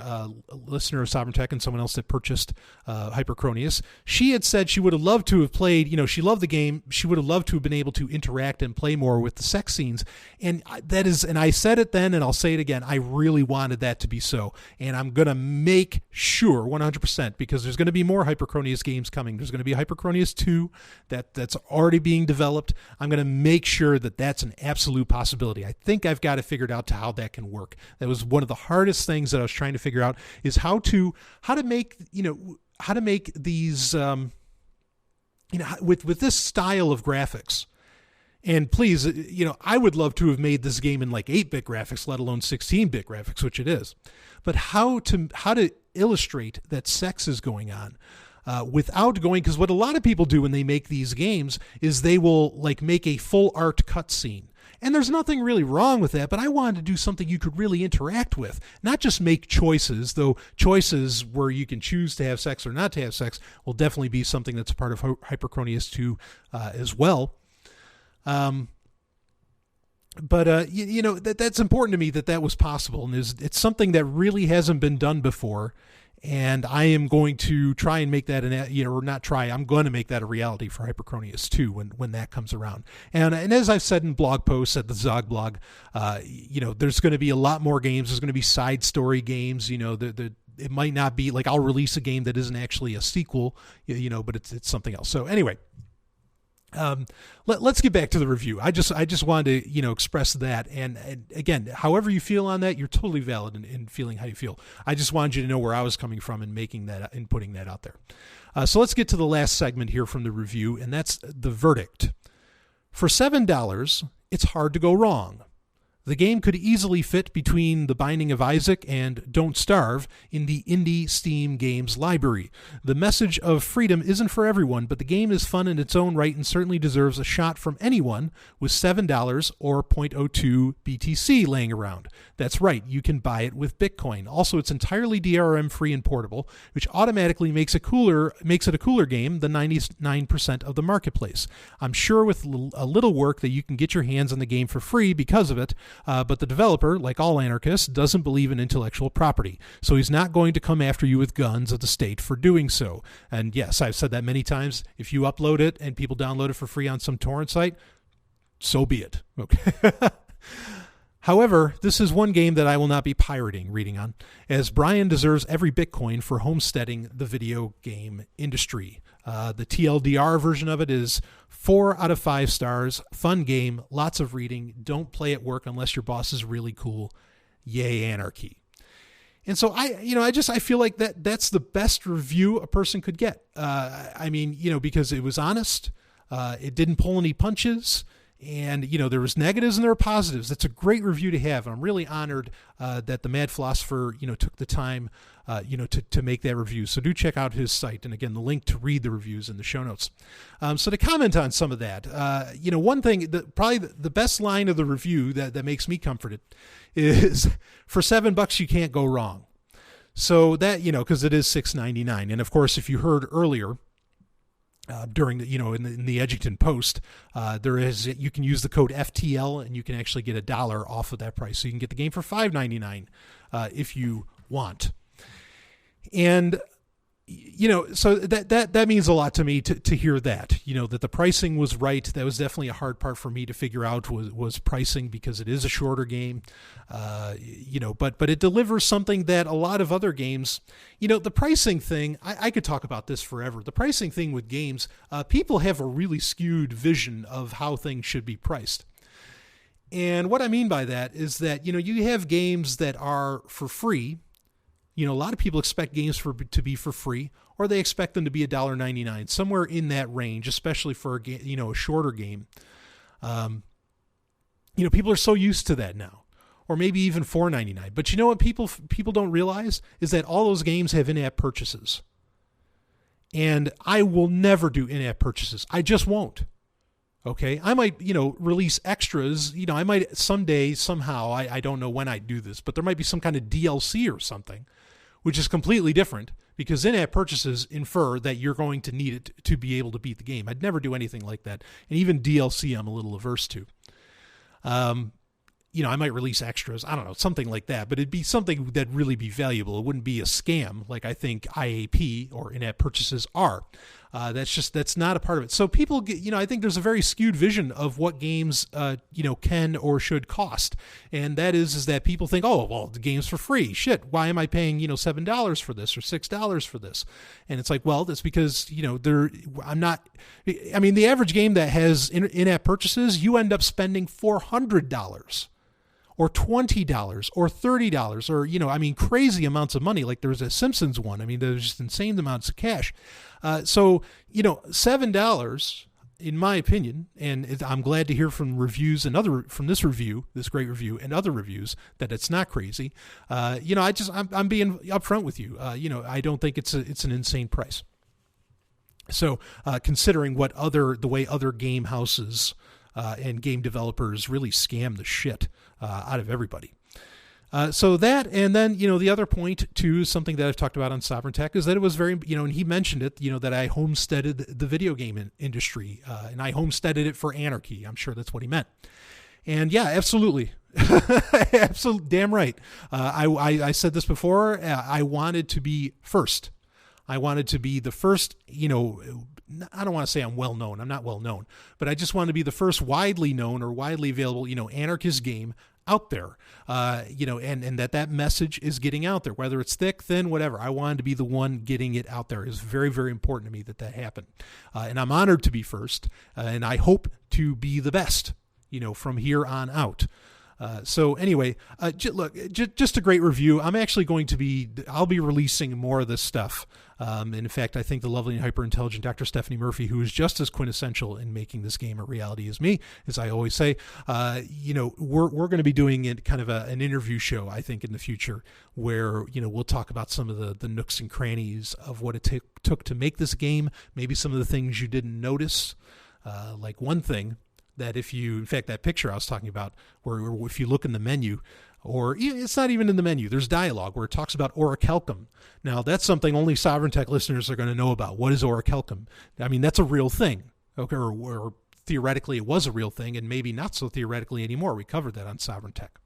listener of Sovereign Tech and someone else that purchased HYPERCRONIUS, she had said she would have loved to have played. She loved the game. She would have loved to have been able to interact and play more with the sex scenes. And and I said it then, and I'll say it again. I really wanted that to be so, and I'm gonna make sure 100% because there's going to be more HYPERCRONIUS games coming. There's going to be HYPERCRONIUS 2 that's already being developed. I'm going to make sure that that's an absolute possibility. I think I've got it figured out to how that can work. That was one of the hardest things that I was trying to figure out is how to make these with this style of graphics. And please, I would love to have made this game in like 8-bit graphics, let alone 16-bit graphics, which it is. But how to illustrate that sex is going on without going, because what a lot of people do when they make these games is they will like make a full art cutscene. And there's nothing really wrong with that, but I wanted to do something you could really interact with, not just make choices, though choices where you can choose to have sex or not to have sex will definitely be something that's a part of HYPERCRONIUS 2 as well. But that's important to me that was possible, and it's something that really hasn't been done before, and I am going to try and make that I'm going to make that a reality for HYPERCRONIUS 2 when that comes around. And as I've said in blog posts at the Zog blog, there's going to be a lot more games. There's going to be side story games. It might not be like I'll release a game that isn't actually a sequel, but it's something else. So anyway. Let's get back to the review. I just wanted to, express that. And again, however you feel on that, you're totally valid in feeling how you feel. I just wanted you to know where I was coming from in making that and putting that out there. So let's get to the last segment here from the review, and that's the verdict. For $7, it's hard to go wrong. The game could easily fit between The Binding of Isaac and Don't Starve in the indie Steam games library. The message of freedom isn't for everyone, but the game is fun in its own right and certainly deserves a shot from anyone with $7 or 0.02 BTC laying around. That's right, you can buy it with Bitcoin. Also, it's entirely DRM free and portable, which automatically makes it a cooler game than 99% of the marketplace. I'm sure with a little work that you can get your hands on the game for free because of it. But the developer, like all anarchists, doesn't believe in intellectual property. So he's not going to come after you with guns at the state for doing so. And yes, I've said that many times. If you upload it and people download it for free on some torrent site, so be it. Okay. However, this is one game that I will not be reading on, as Brian deserves every Bitcoin for homesteading the video game industry. The TLDR version of it is 4 out of 5 stars. Fun game, lots of reading. Don't play at work unless your boss is really cool. Yay, anarchy. And so I feel like that's the best review a person could get. Because it was honest. It didn't pull any punches. And, there was negatives and there were positives. That's a great review to have. And I'm really honored that the Mad Philosopher, took the time, to make that review. So do check out his site. And again, the link to read the reviews in the show notes. So to comment on some of that, one thing, probably the best line of the review that makes me comforted is for $7 you can't go wrong. So that, because it is $6.99. And of course, if you heard earlier, during the, in the Edgington Post, you can use the code FTL and you can actually get $1 off of that price. So you can get the game for $5.99 if you want. And so that means a lot to me to hear that, that the pricing was right. That was definitely a hard part for me to figure out was pricing, because it is a shorter game, but it delivers something that a lot of other games, the pricing thing, I could talk about this forever. The pricing thing with games, people have a really skewed vision of how things should be priced. And what I mean by that is that, you have games that are for free. A lot of people expect games to be for free, or they expect them to be $1.99, somewhere in that range, especially for a shorter game. People are so used to that now, or maybe even $4.99. But what people don't realize is that all those games have in-app purchases, and I will never do in-app purchases. I just won't. Okay, I might release extras. I might someday somehow. I don't know when I do this, but there might be some kind of DLC or something which is completely different because in-app purchases infer that you're going to need it to be able to beat the game. I'd never do anything like that. And even DLC I'm a little averse to. I might release extras. I don't know, something like that. But it'd be something that'd really be valuable. It wouldn't be a scam like I think IAP or in-app purchases are. That's not a part of it. So people get, I think there's a very skewed vision of what games, can or should cost. And that is that people think, oh, well, the game's for free. Shit, why am I paying, $7 for this or $6 for this? And it's like, well, that's because, the average game that has in-app purchases, you end up spending $400. Or $20 or $30 or, crazy amounts of money. Like there's a Simpsons one. There's just insane amounts of cash. So $7, in my opinion, and I'm glad to hear from reviews and from this great review and other reviews that it's not crazy. I'm being upfront with you. I don't think it's an insane price. So considering the way other game houses and game developers really scam the shit out of everybody. So that, and then, the other point too, something that I've talked about on Sovereign Tech is that it was very, and he mentioned it, that I homesteaded the video game industry, and I homesteaded it for anarchy. I'm sure that's what he meant. And yeah, absolutely. Absolutely. Damn right. I said this before. I wanted to be first. I wanted to be the first, I don't want to say I'm well known. I'm not well known, but I just want to be the first widely known or widely available, anarchist game out there, and that message is getting out there, whether it's thick, thin, whatever. I wanted to be the one getting it out there. It's very, very important to me that happened. And I'm honored to be first, and I hope to be the best, from here on out. So anyway, just a great review. I'm actually I'll be releasing more of this stuff. And in fact, I think the lovely and hyper-intelligent Dr. Stephanie Murphy, who is just as quintessential in making this game a reality as me, as I always say, we're going to be doing it kind of an interview show, I think, in the future, where, we'll talk about some of the nooks and crannies of what it took to make this game, maybe some of the things you didn't notice, like one thing that that picture I was talking about, where if you look in the menu, or it's not even in the menu, there's dialogue where it talks about orichalcum. Now, that's something only Sovereign Tech listeners are going to know about. What is orichalcum? That's a real thing. Okay, or theoretically it was a real thing, and maybe not so theoretically anymore. We covered that on Sovereign Tech.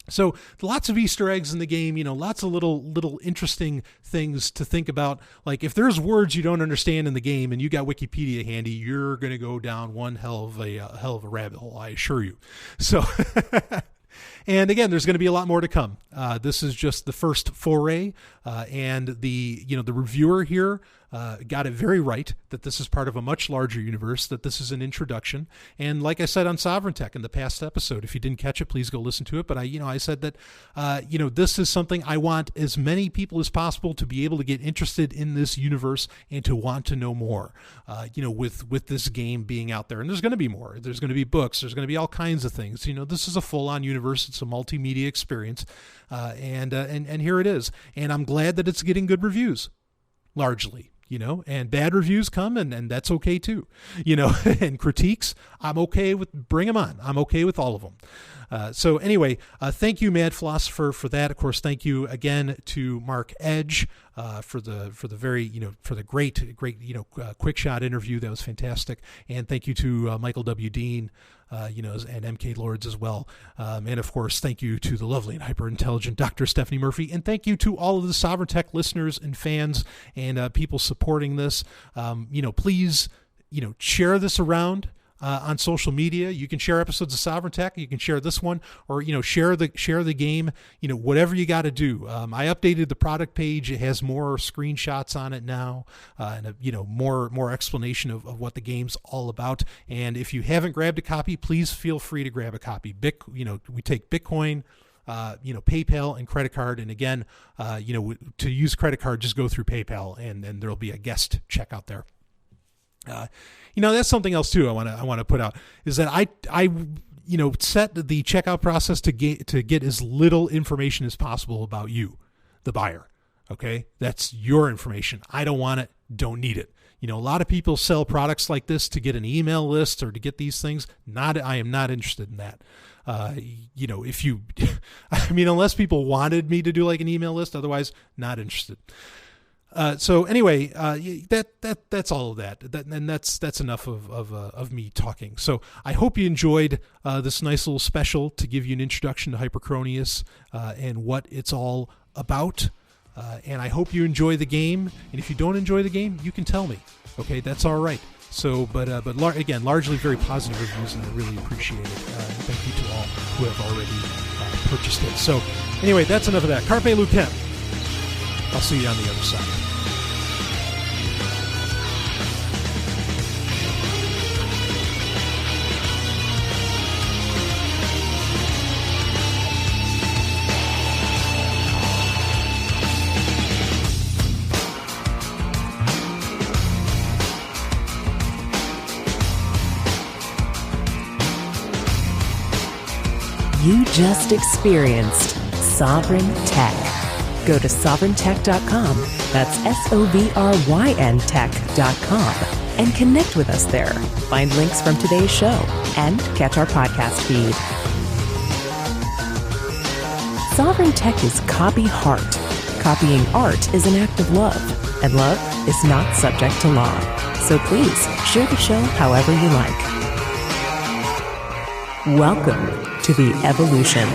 So lots of Easter eggs in the game, lots of little interesting things to think about. Like if there's words you don't understand in the game and you got Wikipedia handy, you're going to go down one hell of a rabbit hole, I assure you. So, and again, there's going to be a lot more to come. This is just the first foray, and the reviewer here got it very right that this is part of a much larger universe, that this is an introduction. And like I said on Sovereign Tech in the past episode, if you didn't catch it, please go listen to it. But I said that, this is something I want as many people as possible to be able to get interested in this universe and to want to know more, with this game being out there. And there's going to be more. There's going to be books. There's going to be all kinds of things. This is a full-on universe. It's a multimedia experience. And here it is. And I'm glad that it's getting good reviews, largely. And bad reviews come, and that's okay too, and critiques, I'm okay with, bring them on. I'm okay with all of them. So anyway, thank you, Mad Philosopher, for that. Of course, thank you again to Mark Edge, for the very, for the great, quick shot interview. That was fantastic. And thank you to Michael W. Dean, and MK Lords as well. And of course, thank you to the lovely and hyper-intelligent Dr. Stephanie Murphy. And thank you to all of the Sovereign Tech listeners and fans and people supporting this. Please, share this around. On social media. You can share episodes of Sovereign Tech. You can share this one, or share the game. Whatever you got to do. I updated the product page. It has more screenshots on it now, and more explanation of what the game's all about. And if you haven't grabbed a copy, please feel free to grab a copy. We take Bitcoin, PayPal and credit card. And again, to use credit card, just go through PayPal, and there'll be a guest checkout there. That's something else too. I want to put out is that I set the checkout process to get as little information as possible about you, the buyer. Okay, that's your information. I don't want it. Don't need it. A lot of people sell products like this to get an email list or to get these things. I am not interested in that. if you, I mean, unless people wanted me to do like an email list, otherwise not interested. So anyway, that's all of that. And that's enough of me talking. So I hope you enjoyed this nice little special to give you an introduction to HYPERCRONIUS and what it's all about. And I hope you enjoy the game. And if you don't enjoy the game, you can tell me. Okay, that's all right. So, but again, largely very positive reviews, and I really appreciate it. Thank you to all who have already purchased it. So, anyway, that's enough of that. Carpe Lucem. I'll see you on the other side. You just experienced Sovryn Tech. Go to sovryntech.com, that's SOVRYN tech.com, and connect with us there. Find links from today's show and catch our podcast feed. Sovryn Tech is copy heart. Copying art is an act of love, and love is not subject to law. So please share the show however you like. Welcome to the evolution.